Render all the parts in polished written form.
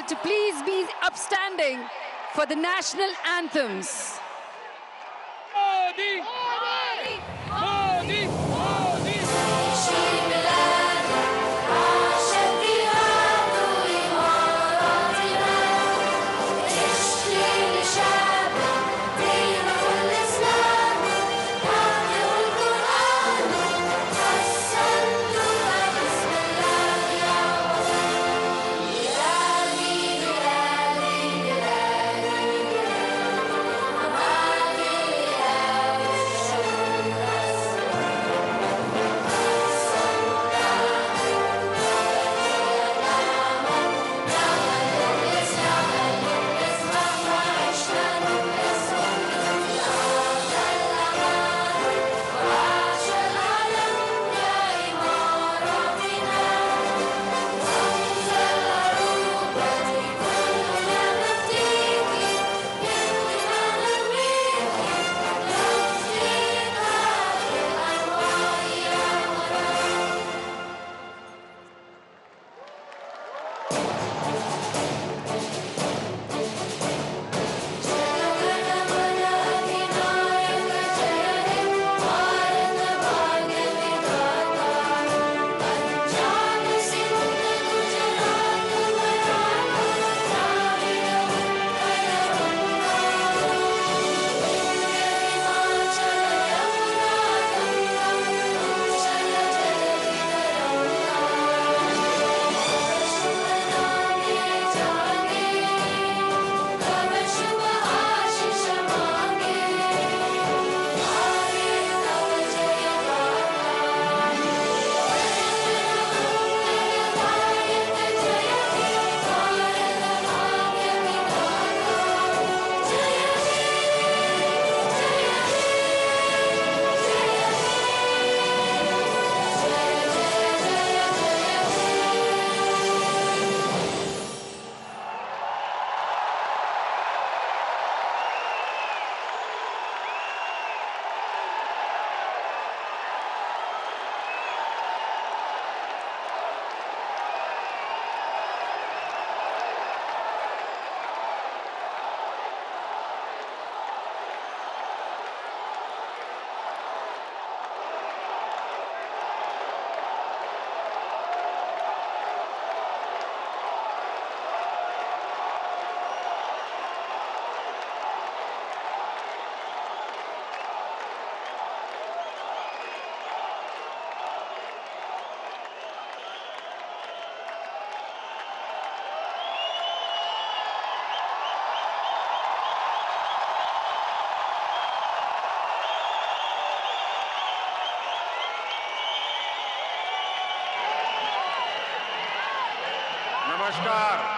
to please be upstanding for the national anthems. Modi! Modi! Modi! Modi! नमस्कार।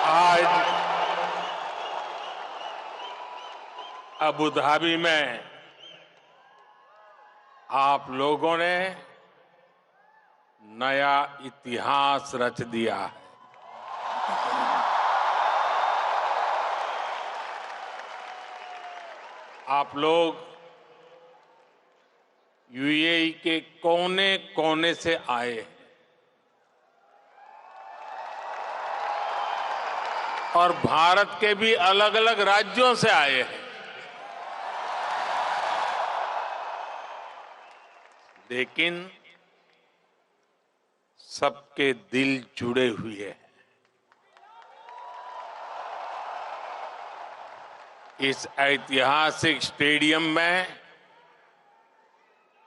आज Abu Dhabi में आप लोगों ने नया इतिहास रच दिया है। आप लोग यूएई के कोने कोने से आए हैं और भारत के भी अलग अलग राज्यों से आए हैं, लेकिन सबके दिल जुड़े हुए हैं। इस ऐतिहासिक स्टेडियम में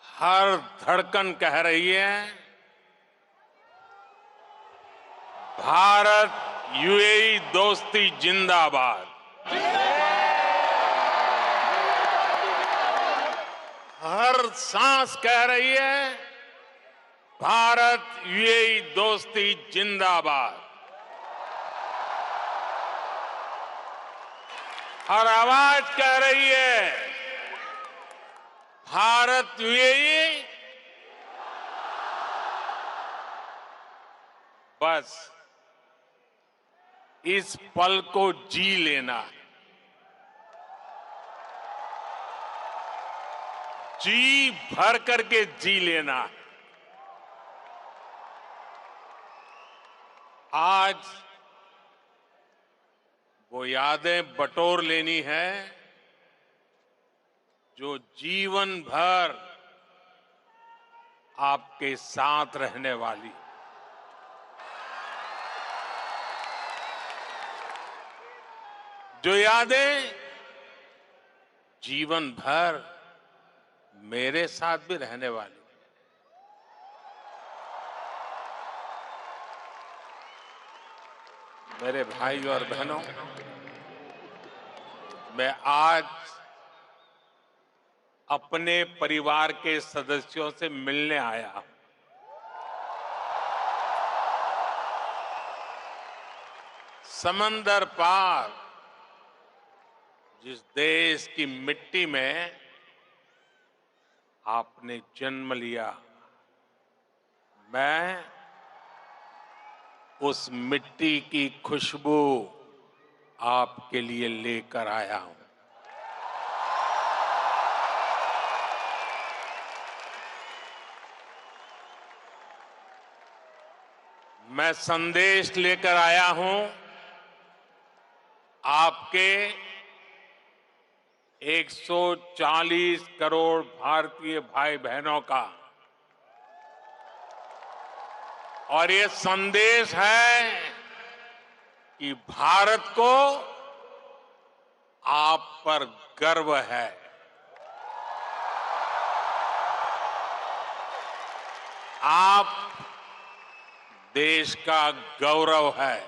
हर धड़कन कह रही है, भारत यूएई दोस्ती जिंदाबाद। हर सांस कह रही है भारत यूएई दोस्ती जिंदाबाद। हर आवाज कह रही है भारत यूएई। बस इस पल को जी लेना है, जी भर करके जी लेना है। आज वो यादें बटोर लेनी है जो जीवन भर आपके साथ रहने वाली। जो यादें जीवन भर मेरे साथ भी रहने वाली। मेरे भाई और बहनों, मैं आज अपने परिवार के सदस्यों से मिलने आया हूं। समंदर पार जिस देश की मिट्टी में आपने जन्म लिया, मैं उस मिट्टी की खुशबू आपके लिए लेकर आया हूं। मैं संदेश लेकर आया हूं आपके 140 करोड़ भारतीय भाई बहनों का। और ये संदेश है कि भारत को आप पर गर्व है। आप देश का गौरव है।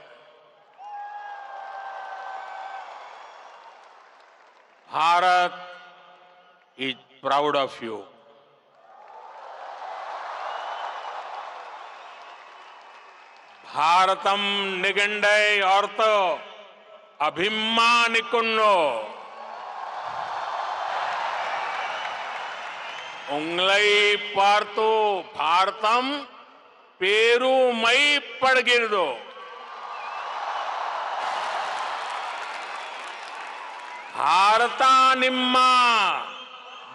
Bharat is proud of you. भारतम निगंडय अर्थ अभिमानिकुन्नो उंगलई पार्तो भारतम पेरुमई पड़गिरदो। भारता निम्मा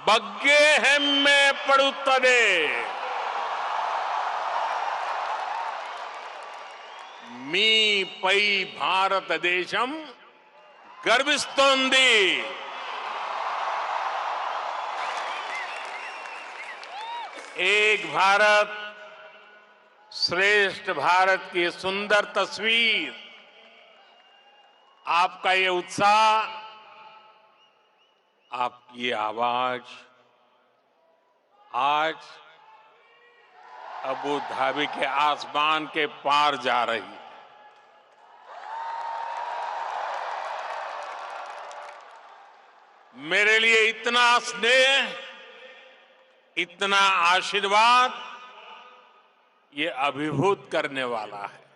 बग्गे हेम्मे पड़ुत्तदे। मी पै भारत देशम गर्विस्तोंदी। एक भारत श्रेष्ठ भारत की सुंदर तस्वीर, आपका ये उत्साह, आपकी ये आवाज आज अबू धाबी के आसमान के पार जा रही है। मेरे लिए इतना स्नेह, इतना आशीर्वाद, ये अभिभूत करने वाला है।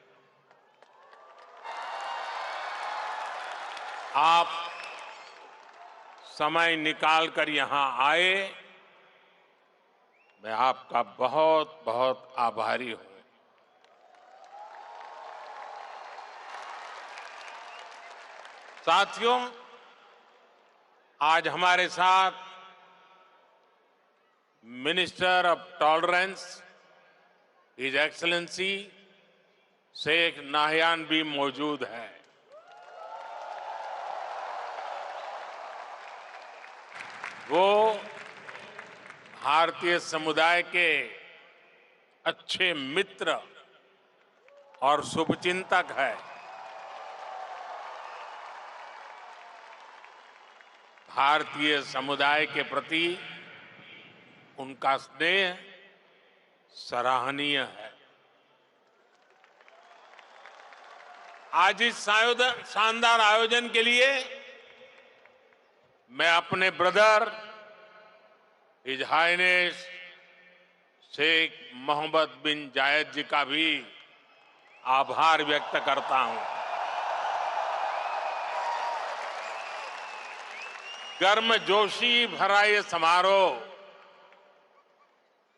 आप समय निकालकर यहां आए, मैं आपका बहुत बहुत आभारी हूं। साथियों, आज हमारे साथ minister of tolerance his excellency Sheikh Nahyan भी मौजूद है। वो भारतीय समुदाय के अच्छे मित्र और शुभचिंतक है। भारतीय समुदाय के प्रति उनका स्नेह सराहनीय है। आज इस शानदार आयोजन के लिए मैं अपने brother his highness Sheikh Mohammed bin Zayed ji का भी आभार व्यक्त करता हूं। गर्मजोशी भरा ये समारोह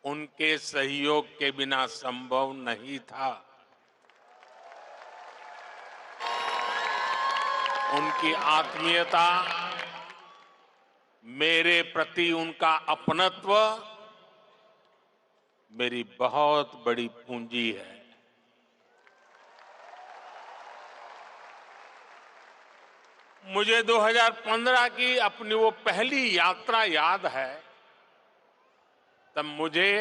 उनके सहयोग के बिना संभव नहीं था। उनकी आत्मीयता, मेरे प्रति उनका अपनत्व मेरी बहुत बड़ी पूंजी है। मुझे 2015 की अपनी वो पहली यात्रा याद है। तब मुझे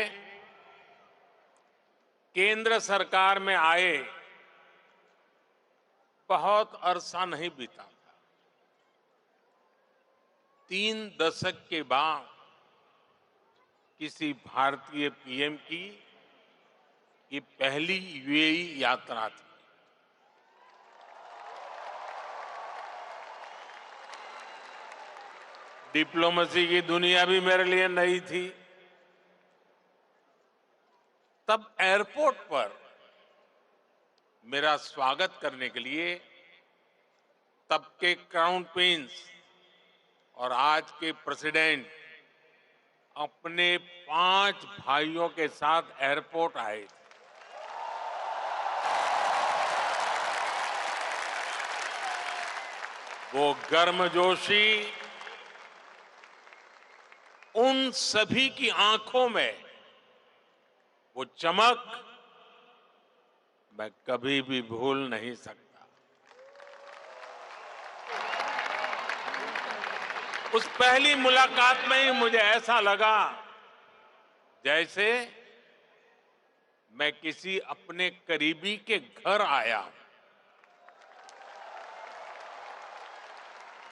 केंद्र सरकार में आए बहुत अरसा नहीं बीता था। 3 दशक के बाद किसी भारतीय पीएम की ये पहली यूएई यात्रा थी। डिप्लोमेसी की दुनिया भी मेरे लिए नई थी। तब एयरपोर्ट पर मेरा स्वागत करने के लिए तब के क्राउन प्रिंस और आज के प्रेसिडेंट अपने 5 भाइयों के साथ एयरपोर्ट आए थे। वो गर्मजोशी, उन सभी की आंखों में वो चमक मैं कभी भी भूल नहीं सकता। उस पहली मुलाकात में ही मुझे ऐसा लगा जैसे मैं किसी अपने करीबी के घर आया हूं।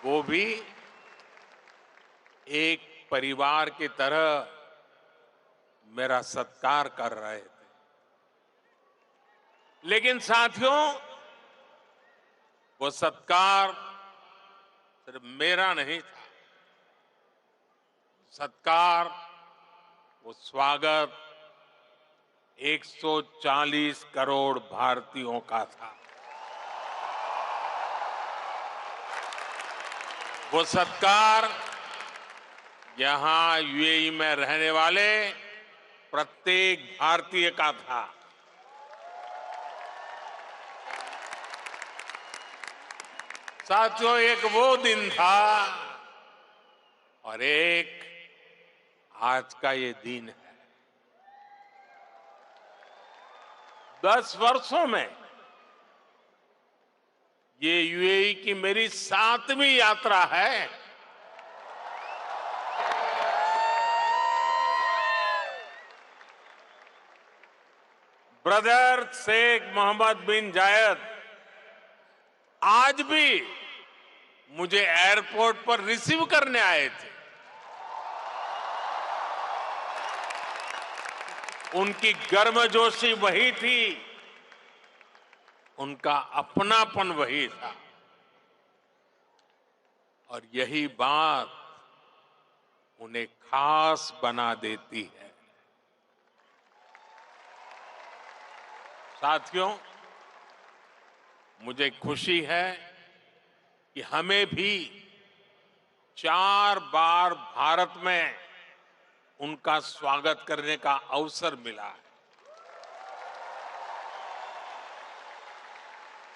वो भी एक परिवार की तरह मेरा सत्कार कर रहे थे। लेकिन साथियों, वो सत्कार सिर्फ मेरा नहीं था। सत्कार, वो स्वागत 140 करोड़ भारतीयों का था। वो सत्कार यहां यूएई में रहने वाले प्रत्येक भारतीय का था। साथियों, एक वो दिन था और एक आज का ये दिन है। 10 वर्षों में ये यूएई की मेरी 7वीं यात्रा है। ब्रदर शेख मोहम्मद बिन जायद आज भी मुझे एयरपोर्ट पर रिसीव करने आए थे। उनकी गर्मजोशी वही थी, उनका अपनापन वही था। और यही बात उन्हें खास बना देती है। साथियों, मुझे खुशी है कि हमें भी 4 बार भारत में उनका स्वागत करने का अवसर मिला है।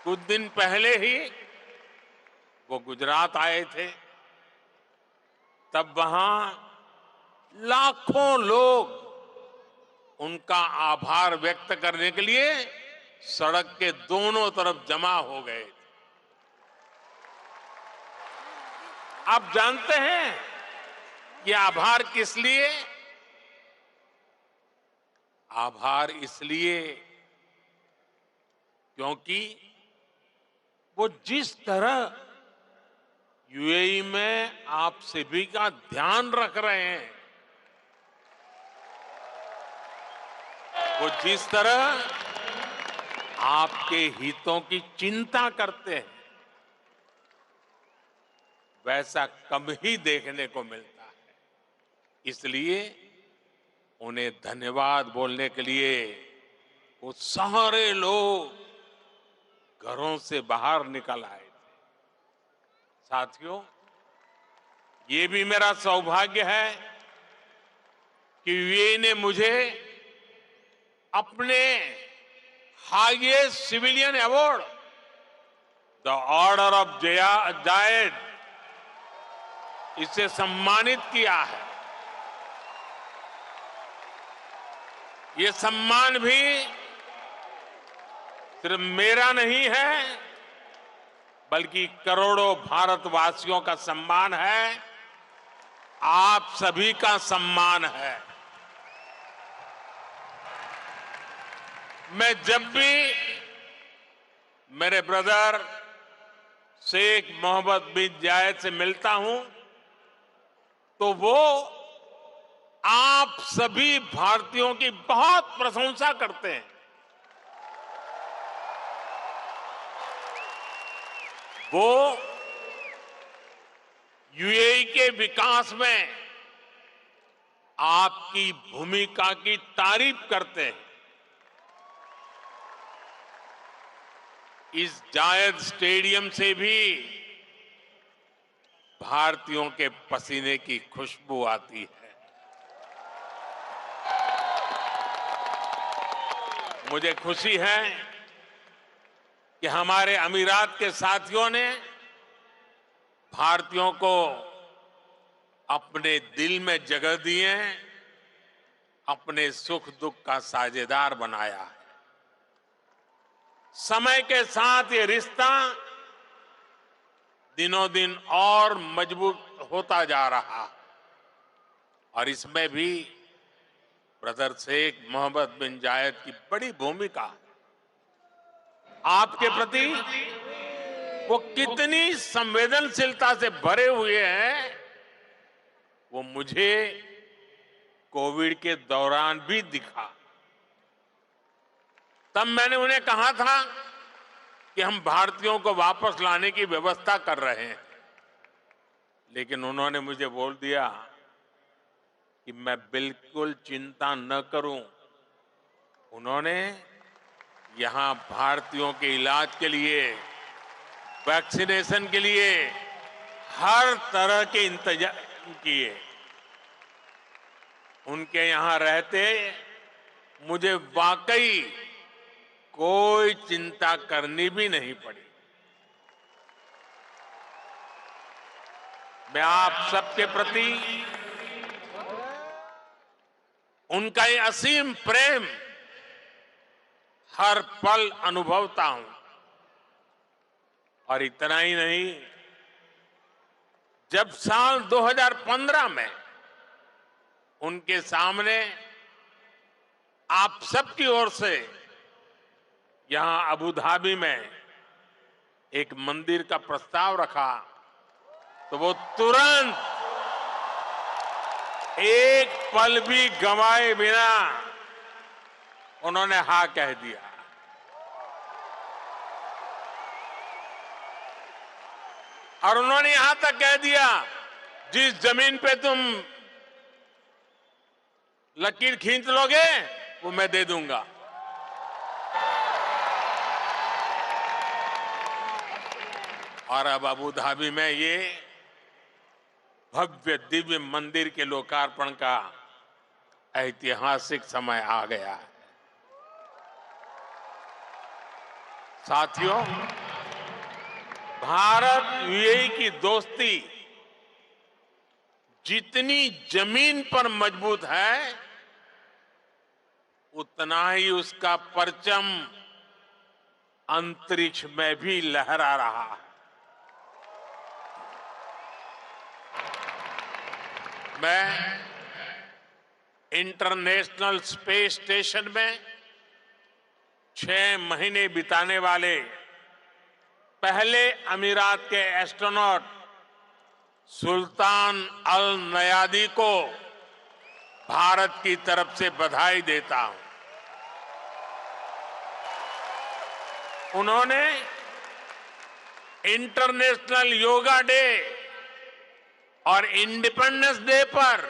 कुछ दिन पहले ही वो गुजरात आए थे। तब वहां लाखों लोग उनका आभार व्यक्त करने के लिए सड़क के दोनों तरफ जमा हो गए। आप जानते हैं कि आभार किस लिए? आभार इसलिए क्योंकि वो जिस तरह यूएई में आप सभी का ध्यान रख रहे हैं, वो जिस तरह आपके हितों की चिंता करते हैं, वैसा कम ही देखने को मिलता है। इसलिए उन्हें धन्यवाद बोलने के लिए वो सारे लोग घरों से बाहर निकल आए थे। साथियों, ये भी मेरा सौभाग्य है कि यूएई ने मुझे अपने highest civilian award the order of Zayed इसे सम्मानित किया है। ये सम्मान भी सिर्फ मेरा नहीं है, बल्कि करोड़ों भारतवासियों का सम्मान है, आप सभी का सम्मान है। मैं जब भी मेरे ब्रदर शेख मोहम्मद बिन जायद से मिलता हूं, तो वो आप सभी भारतीयों की बहुत प्रशंसा करते हैं। वो यूएई के विकास में आपकी भूमिका की तारीफ करते हैं। इस जायद स्टेडियम से भी भारतीयों के पसीने की खुशबू आती है। मुझे खुशी है कि हमारे अमीरात के साथियों ने भारतीयों को अपने दिल में जगह दी है, अपने सुख दुख का साझेदार बनाया है। समय के साथ ये रिश्ता दिनों दिन और मजबूत होता जा रहा, और इसमें भी ब्रदर शेख मोहम्मद बिन जायद की बड़ी भूमिका है। आपके प्रति वो कितनी संवेदनशीलता से भरे हुए हैं, वो मुझे कोविड के दौरान भी दिखा। तब मैंने उन्हें कहा था कि हम भारतीयों को वापस लाने की व्यवस्था कर रहे हैं, लेकिन उन्होंने मुझे बोल दिया कि मैं बिल्कुल चिंता न करूं। उन्होंने यहां भारतीयों के इलाज के लिए, वैक्सीनेशन के लिए हर तरह के इंतजाम किए। उनके यहां रहते मुझे वाकई कोई चिंता करनी भी नहीं पड़ी। मैं आप सबके प्रति उनका ये असीम प्रेम हर पल अनुभवता हूं। और इतना ही नहीं, जब साल 2015 में उनके सामने आप सबकी ओर से यहां अबू धाबी में एक मंदिर का प्रस्ताव रखा, तो वो तुरंत एक पल भी गंवाए बिना उन्होंने हाँ कह दिया। और उन्होंने यहां तक कह दिया, जिस जमीन पे तुम लकीर खींच लोगे वो मैं दे दूंगा। और अब अबू धाबी में ये भव्य दिव्य मंदिर के लोकार्पण का ऐतिहासिक समय आ गया है। साथियों, भारत यूएई की दोस्ती जितनी जमीन पर मजबूत है, उतना ही उसका परचम अंतरिक्ष में भी लहरा रहा है। मैं इंटरनेशनल स्पेस स्टेशन में 6 महीने बिताने वाले पहले अमीरात के एस्ट्रोनॉट सुल्तान अल नयादी को भारत की तरफ से बधाई देता हूं। उन्होंने इंटरनेशनल योगा डे और इंडिपेंडेंस डे पर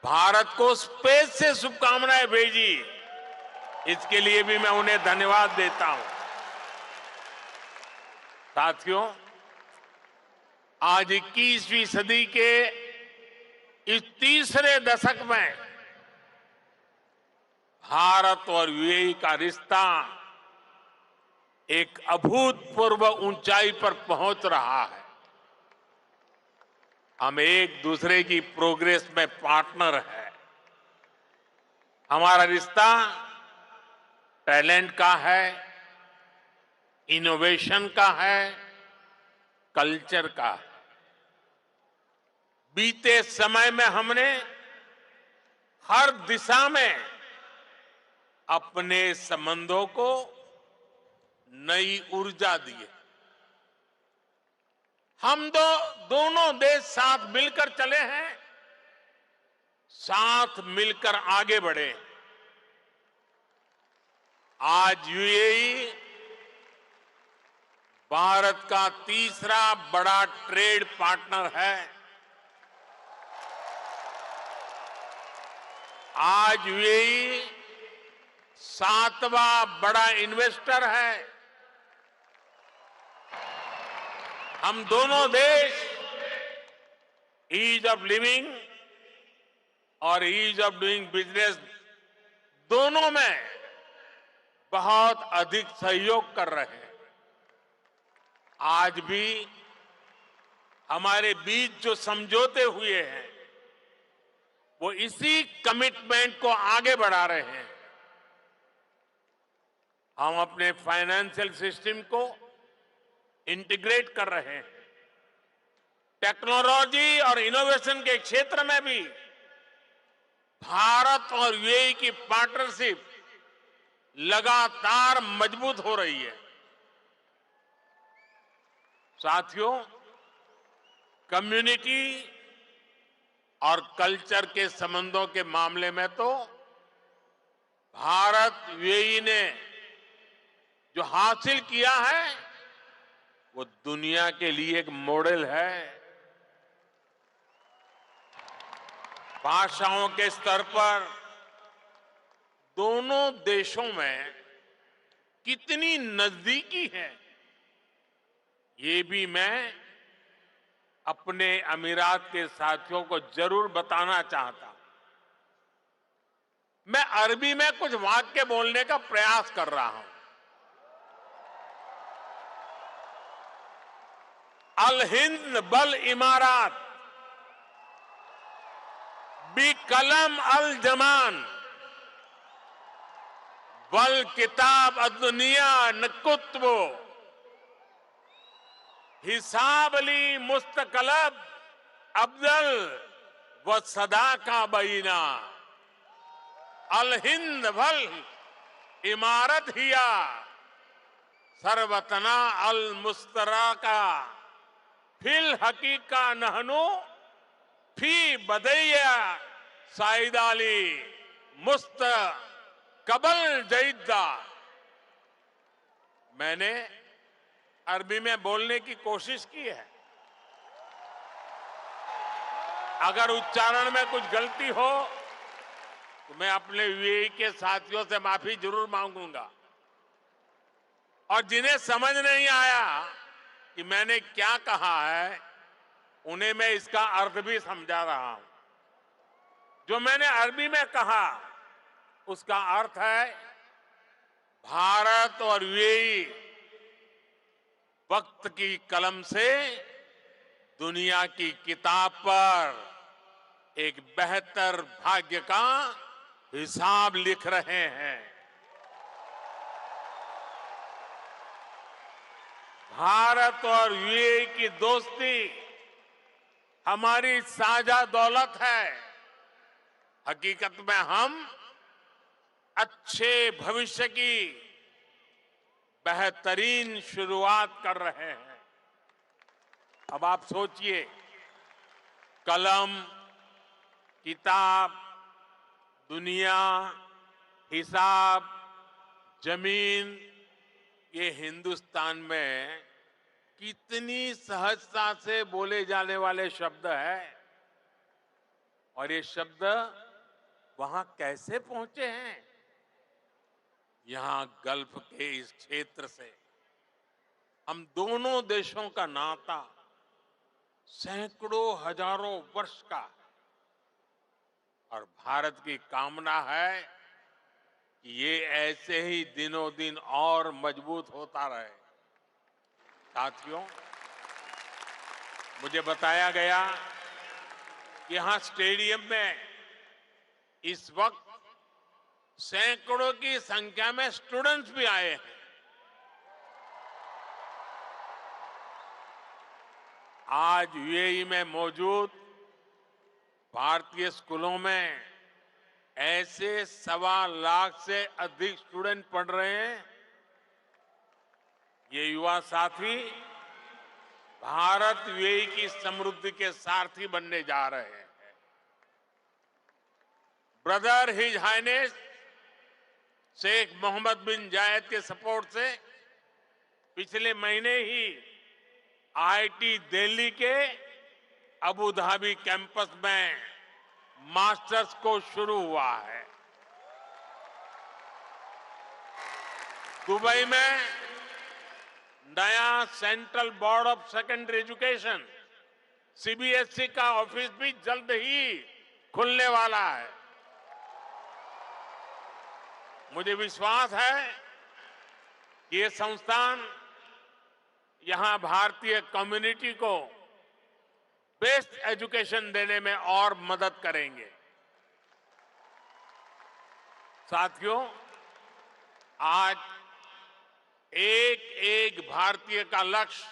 भारत को स्पेस से शुभकामनाएं भेजी। इसके लिए भी मैं उन्हें धन्यवाद देता हूं। साथियों, आज 21वीं सदी के इस तीसरे दशक में भारत और यूएई का रिश्ता एक अभूतपूर्व ऊंचाई पर पहुंच रहा है। हम एक दूसरे की प्रोग्रेस में पार्टनर हैं। हमारा रिश्ता टैलेंट का है, इनोवेशन का है, कल्चर का है। बीते समय में हमने हर दिशा में अपने संबंधों को नई ऊर्जा दी है। हम दोनों देश साथ मिलकर चले हैं, साथ मिलकर आगे बढ़े। आज यूएई भारत का तीसरा बड़ा ट्रेड पार्टनर है। आज यूएई 7वां बड़ा इन्वेस्टर है। हम दोनों देश ईज ऑफ लिविंग और ईज ऑफ डूइंग बिजनेस दोनों में बहुत अधिक सहयोग कर रहे हैं। आज भी हमारे बीच जो समझौते हुए हैं वो इसी कमिटमेंट को आगे बढ़ा रहे हैं। हम अपने फाइनेंशियल सिस्टम को इंटीग्रेट कर रहे हैं। टेक्नोलॉजी और इनोवेशन के क्षेत्र में भी भारत और यूएई की पार्टनरशिप लगातार मजबूत हो रही है। साथियों, कम्युनिटी और कल्चर के संबंधों के मामले में तो भारत यूएई ने जो हासिल किया है वो दुनिया के लिए एक मॉडल है। भाषाओं के स्तर पर दोनों देशों में कितनी नजदीकी है, ये भी मैं अपने अमीरात के साथियों को जरूर बताना चाहता हूं। मैं अरबी में कुछ वाक्य बोलने का प्रयास कर रहा हूं। अल हिंद बल इमारात बी कलम अल जमान बल किताब अदुनिया नकुत्बो हिसाब अली मुस्तकलब अब्दल व सदा का बीना अल हिंद भल इमारत हिया सरवतना अल मुस्तरा का फिल हकीका नहनु फी बदैया साइदाली मुस्त कबल जईदा। मैंने अरबी में बोलने की कोशिश की है। अगर उच्चारण में कुछ गलती हो तो मैं अपने यूएई के साथियों से माफी जरूर मांगूंगा। और जिन्हें समझ नहीं आया कि मैंने क्या कहा है, उन्हें मैं इसका अर्थ भी समझा रहा हूं। जो मैंने अरबी में कहा उसका अर्थ है भारत और यूएई वक्त की कलम से दुनिया की किताब पर एक बेहतर भाग्य का हिसाब लिख रहे हैं। भारत और यूएई की दोस्ती हमारी साझा दौलत है। हकीकत में हम अच्छे भविष्य की बेहतरीन शुरुआत कर रहे हैं। अब आप सोचिए, कलम, किताब, दुनिया, हिसाब, जमीन, कि हिंदुस्तान में कितनी सहजता से बोले जाने वाले शब्द है और ये शब्द वहां कैसे पहुंचे हैं। यहां गल्फ के इस क्षेत्र से हम दोनों देशों का नाता सैकड़ों हजारों वर्ष का है और भारत की कामना है कि ये ऐसे ही दिनों दिन और मजबूत होता रहे। साथियों, मुझे बताया गया कि यहां स्टेडियम में इस वक्त सैकड़ों की संख्या में स्टूडेंट्स भी आए हैं। आज यूएई में मौजूद भारतीय स्कूलों में ऐसे 1.25 लाख से अधिक स्टूडेंट पढ़ रहे हैं। ये युवा साथी भारत यूएई की समृद्धि के सारथी बनने जा रहे हैं। Brother his highness Sheikh Mohammed bin Zayed के सपोर्ट से पिछले महीने ही आईआईटी दिल्ली के अबू धाबी कैंपस में मास्टर्स कोर्स शुरू हुआ है। दुबई में नया central board of secondary education CBSE का ऑफिस भी जल्द ही खुलने वाला है। मुझे विश्वास है कि ये संस्थान यहां भारतीय कम्युनिटी को बेस्ट एजुकेशन देने में और मदद करेंगे। साथियों, आज एक एक भारतीय का लक्ष्य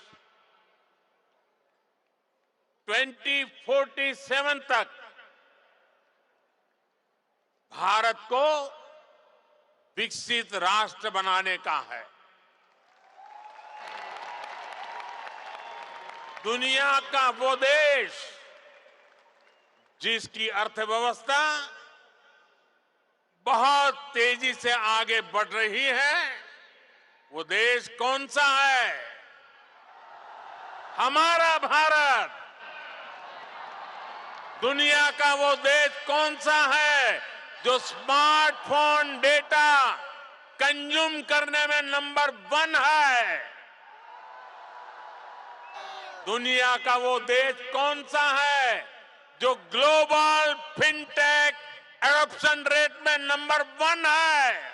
2047 तक भारत को विकसित राष्ट्र बनाने का है। दुनिया का वो देश जिसकी अर्थव्यवस्था बहुत तेजी से आगे बढ़ रही है, वो देश कौन सा है? हमारा भारत। दुनिया का वो देश कौन सा है जो स्मार्टफोन डेटा कंज्यूम करने में नंबर 1 है? दुनिया का वो देश कौन सा है जो ग्लोबल फिनटेक एडॉप्शन रेट में नंबर 1 है?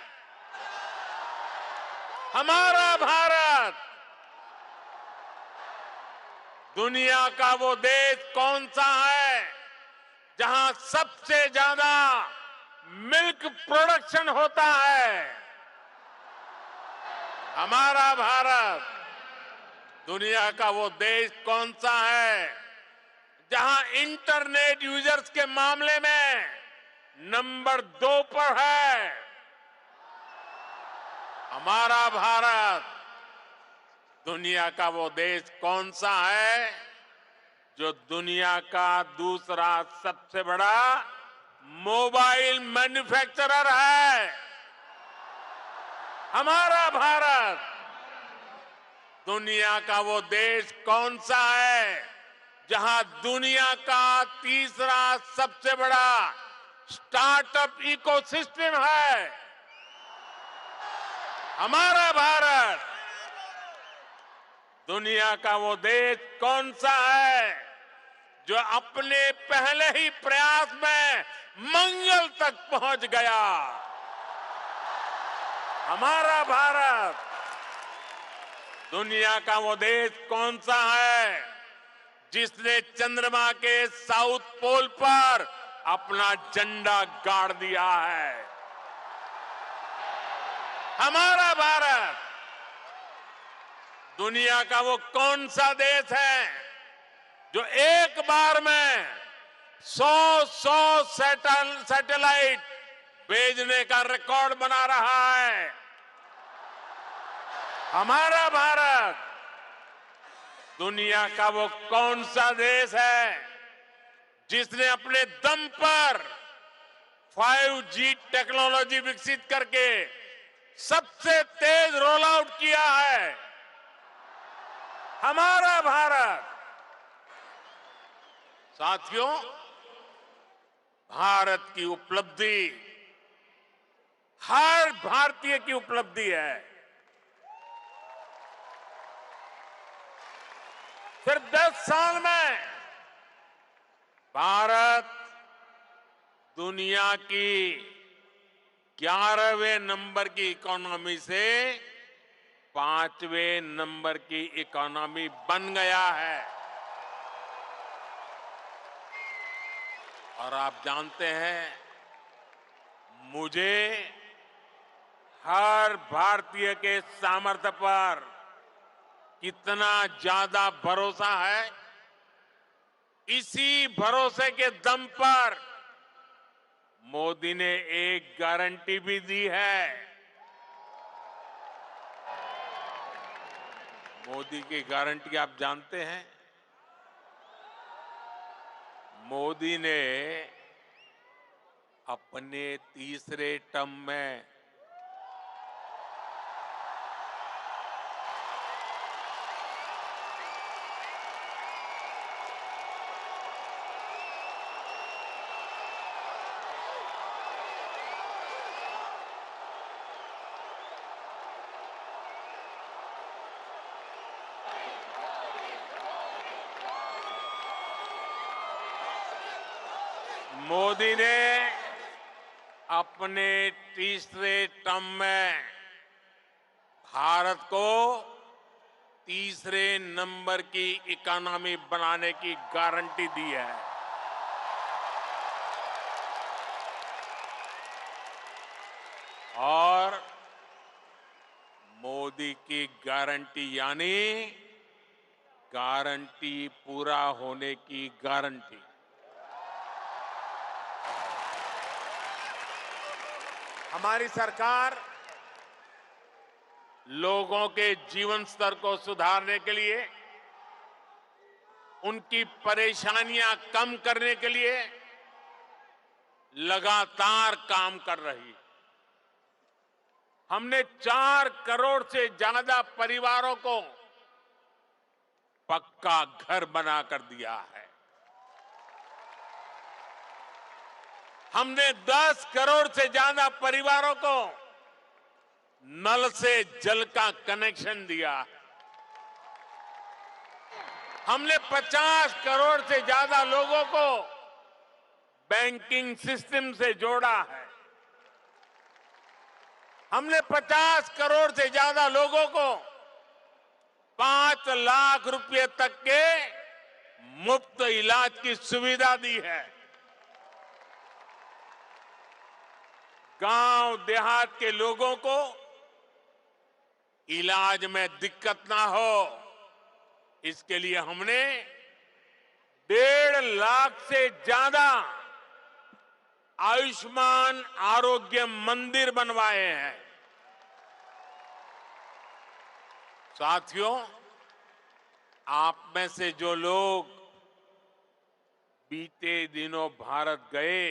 हमारा भारत। दुनिया का वो देश कौन सा है जहां सबसे ज्यादा मिल्क प्रोडक्शन होता है? हमारा भारत। दुनिया का वो देश कौन सा है जहां इंटरनेट यूजर्स के मामले में नंबर 2 पर है? हमारा भारत। दुनिया का वो देश कौन सा है जो दुनिया का दूसरा सबसे बड़ा मोबाइल मैन्युफैक्चरर है? हमारा भारत। दुनिया का वो देश कौन सा है जहां दुनिया का तीसरा सबसे बड़ा स्टार्टअप इकोसिस्टम है? हमारा भारत। दुनिया का वो देश कौन सा है जो अपने पहले ही प्रयास में मंगल तक पहुंच गया? हमारा भारत। दुनिया का वो देश कौन सा है जिसने चंद्रमा के साउथ पोल पर अपना झंडा गाड़ दिया है? हमारा भारत। दुनिया का वो कौन सा देश है जो एक बार में 100 सैटेलाइट भेजने का रिकॉर्ड बना रहा है? हमारा भारत। दुनिया का वो कौन सा देश है जिसने अपने दम पर 5G टेक्नोलॉजी विकसित करके सबसे तेज रोल आउट किया है हमारा भारत। साथियों, भारत की उपलब्धि हर भारतीय की उपलब्धि है। सिर्फ 10 साल में भारत दुनिया की 11वें नंबर की इकोनॉमी से 5वें नंबर की इकोनॉमी बन गया है। और आप जानते हैं, मुझे हर भारतीय के सामर्थ्य पर कितना ज्यादा भरोसा है, इसी भरोसे के दम पर मोदी ने एक गारंटी भी दी है। मोदी की गारंटी आप जानते हैं? मोदी ने अपने तीसरे टर्म में मोदी ने अपने तीसरे टर्म में भारत को तीसरे नंबर की इकोनॉमी बनाने की गारंटी दी है। और मोदी की गारंटी यानी गारंटी पूरा होने की गारंटी। हमारी सरकार लोगों के जीवन स्तर को सुधारने के लिए, उनकी परेशानियां कम करने के लिए लगातार काम कर रही है। हमने 4 करोड़ से ज्यादा परिवारों को पक्का घर बनाकर दिया है। हमने 10 करोड़ से ज्यादा परिवारों को नल से जल का कनेक्शन दिया है। हमने 50 करोड़ से ज्यादा लोगों को बैंकिंग सिस्टम से जोड़ा है। हमने 50 करोड़ से ज्यादा लोगों को 5 लाख रुपए तक के मुफ्त इलाज की सुविधा दी है। गांव देहात के लोगों को इलाज में दिक्कत ना हो, इसके लिए हमने 1.5 लाख से ज्यादा आयुष्मान आरोग्य मंदिर बनवाए हैं। साथियों, आप में से जो लोग बीते दिनों भारत गए,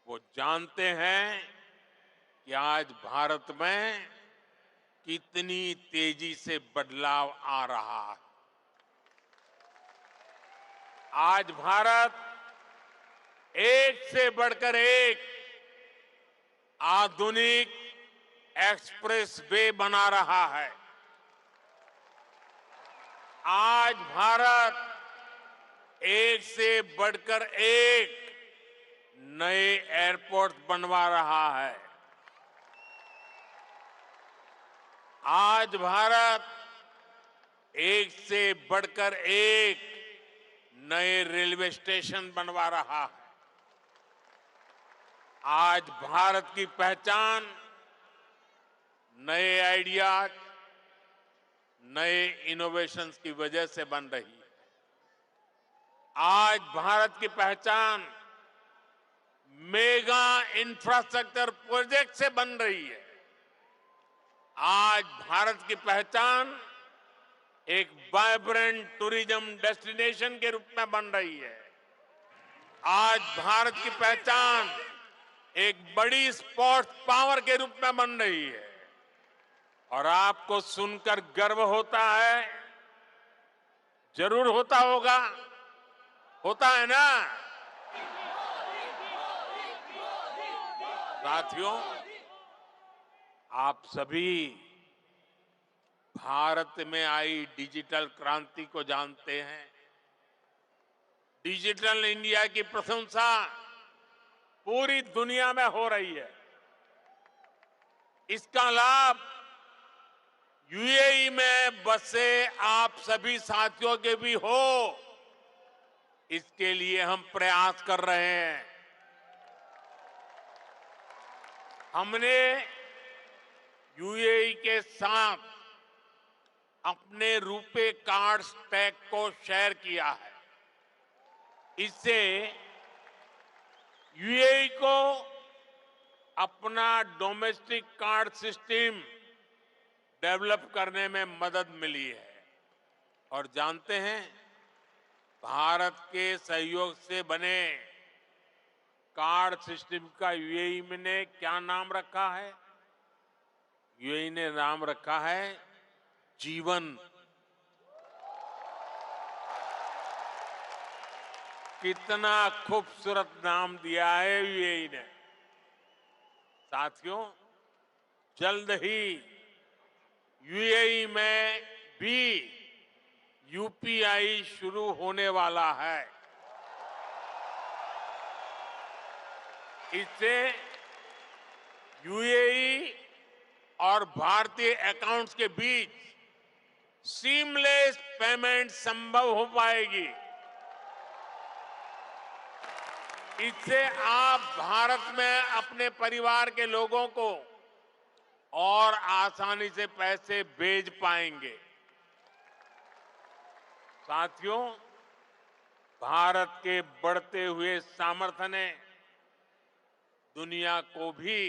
वो जानते हैं कि आज भारत में कितनी तेजी से बदलाव आ रहा है। आज भारत एक से बढ़कर एक आधुनिक एक्सप्रेस वे बना रहा है। आज भारत एक से बढ़कर एक नए एयरपोर्ट बनवा रहा है। आज भारत एक से बढ़कर एक नए रेलवे स्टेशन बनवा रहा है। आज भारत की पहचान नए आइडियाज, नए इनोवेशंस की वजह से बन रही है। आज भारत की पहचान मेगा इंफ्रास्ट्रक्चर प्रोजेक्ट से बन रही है। आज भारत की पहचान एक वाइब्रेंट टूरिज्म डेस्टिनेशन के रूप में बन रही है। आज भारत की पहचान एक बड़ी स्पोर्ट्स पावर के रूप में बन रही है और आपको सुनकर गर्व होता है, जरूर होता होगा, होता है ना साथियों। आप सभी भारत में आई डिजिटल क्रांति को जानते हैं। डिजिटल इंडिया की प्रशंसा पूरी दुनिया में हो रही है। इसका लाभ यूएई में बसे आप सभी साथियों के भी हो, इसके लिए हम प्रयास कर रहे हैं। हमने यूएई के साथ अपने रुपे कार्ड स्टैक को शेयर किया है। इससे यूएई को अपना डोमेस्टिक कार्ड सिस्टम डेवलप करने में मदद मिली है। और जानते हैं, भारत के सहयोग से बने कार्ड सिस्टम का यूएई ने क्या नाम रखा है? यूएई ने नाम रखा है जीवन। कितना खूबसूरत नाम दिया है यूएई ने। साथियों, जल्द ही यूएई में भी यूपीआई शुरू होने वाला है। इससे यूएई और भारतीय अकाउंट्स के बीच सीमलेस पेमेंट संभव हो पाएगी। इससे आप भारत में अपने परिवार के लोगों को और आसानी से पैसे भेज पाएंगे। साथियों, भारत के बढ़ते हुए सामर्थ्य ने दुनिया को भी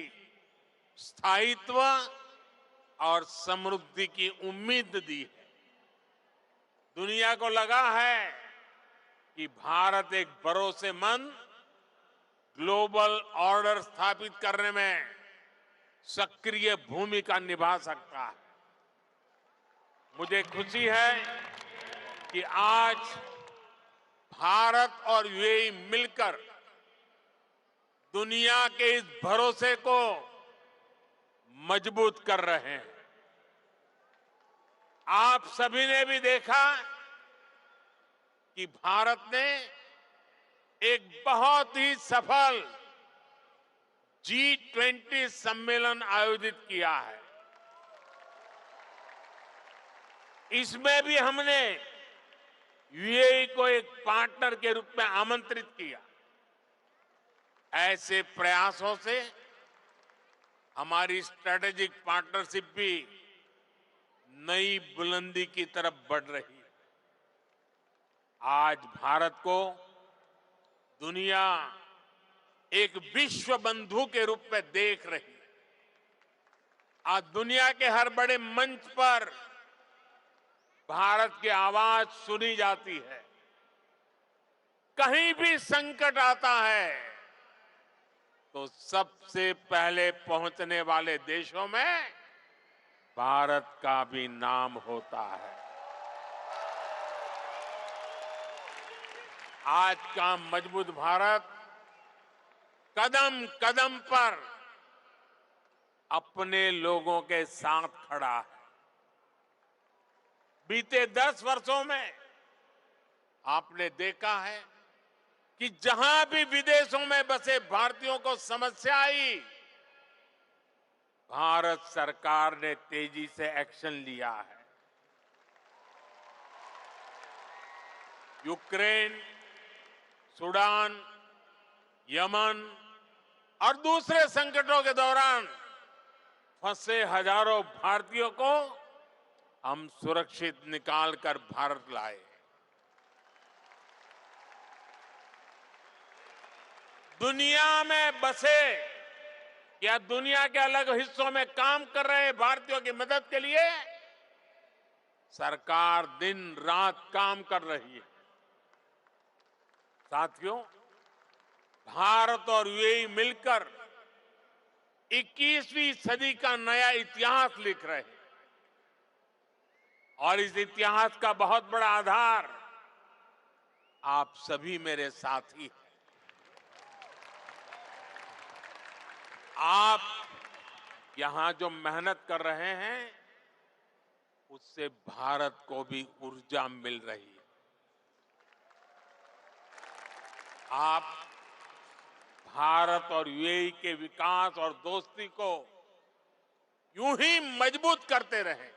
स्थायित्व और समृद्धि की उम्मीद दी है। दुनिया को लगा है कि भारत एक भरोसेमंद ग्लोबल ऑर्डर स्थापित करने में सक्रिय भूमिका निभा सकता है। मुझे खुशी है कि आज भारत और यूएई मिलकर दुनिया के इस भरोसे को मजबूत कर रहे हैं। आप सभी ने भी देखा कि भारत ने एक बहुत ही सफल G20 सम्मेलन आयोजित किया है। इसमें भी हमने यूएई को एक पार्टनर के रूप में आमंत्रित किया। ऐसे प्रयासों से हमारी स्ट्रेटेजिक पार्टनरशिप भी नई बुलंदी की तरफ बढ़ रही है। आज भारत को दुनिया एक विश्व बंधु के रूप में देख रही है। आज दुनिया के हर बड़े मंच पर भारत की आवाज सुनी जाती है। कहीं भी संकट आता है तो सबसे पहले पहुंचने वाले देशों में भारत का भी नाम होता है। आज का मजबूत भारत कदम कदम पर अपने लोगों के साथ खड़ा है। बीते 10 वर्षों में आपने देखा है कि जहां भी विदेशों में बसे भारतीयों को समस्या आई, भारत सरकार ने तेजी से एक्शन लिया है। यूक्रेन, सूडान, यमन और दूसरे संकटों के दौरान फंसे हजारों भारतीयों को हम सुरक्षित निकालकर भारत लाए। दुनिया में बसे या दुनिया के अलग हिस्सों में काम कर रहे भारतीयों की मदद के लिए सरकार दिन रात काम कर रही है। साथियों, भारत और यूएई मिलकर 21वीं सदी का नया इतिहास लिख रहे हैं और इस इतिहास का बहुत बड़ा आधार आप सभी मेरे साथी हैं। आप यहां जो मेहनत कर रहे हैं उससे भारत को भी ऊर्जा मिल रही है। आप भारत और यूएई के विकास और दोस्ती को यूं ही मजबूत करते रहें,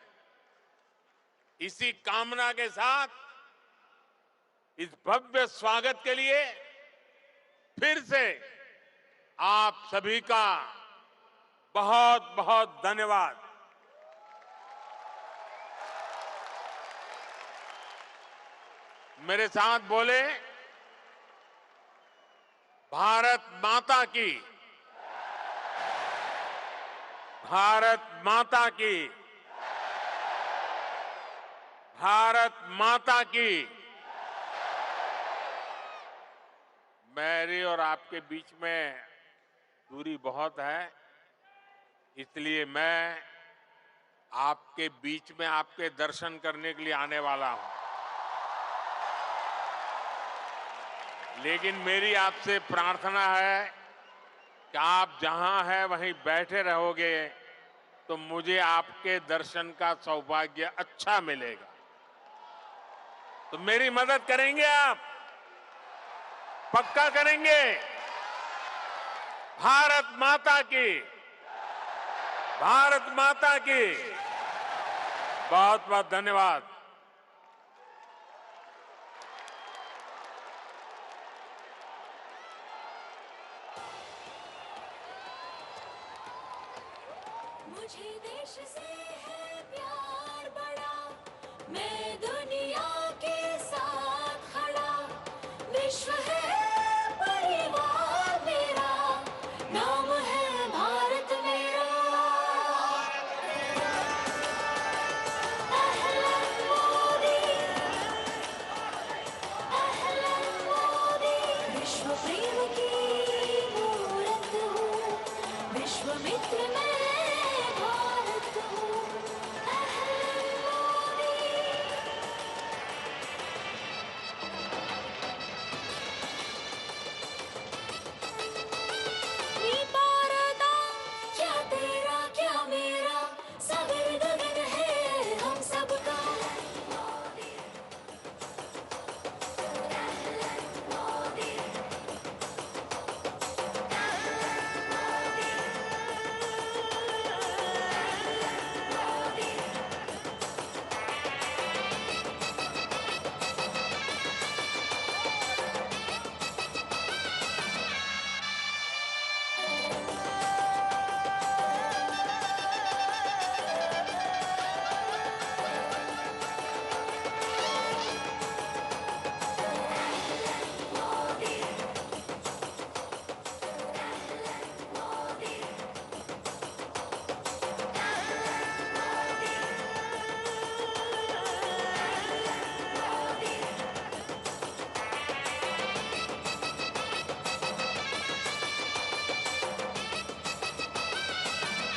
इसी कामना के साथ इस भव्य स्वागत के लिए फिर से आप सभी का बहुत बहुत धन्यवाद। मेरे साथ बोले, भारत माता की, भारत माता की, भारत माता की। मेरी और आपके बीच में दूरी बहुत है, इसलिए मैं आपके बीच में आपके दर्शन करने के लिए आने वाला हूं। लेकिन मेरी आपसे प्रार्थना है कि आप जहां हैं वहीं बैठे रहोगे तो मुझे आपके दर्शन का सौभाग्य अच्छा मिलेगा। तो मेरी मदद करेंगे आप? पक्का करेंगे? भारत माता की, भारत माता की। बहुत बहुत धन्यवाद। मुझे देश से है प्यार बड़ा, मैं दुनिया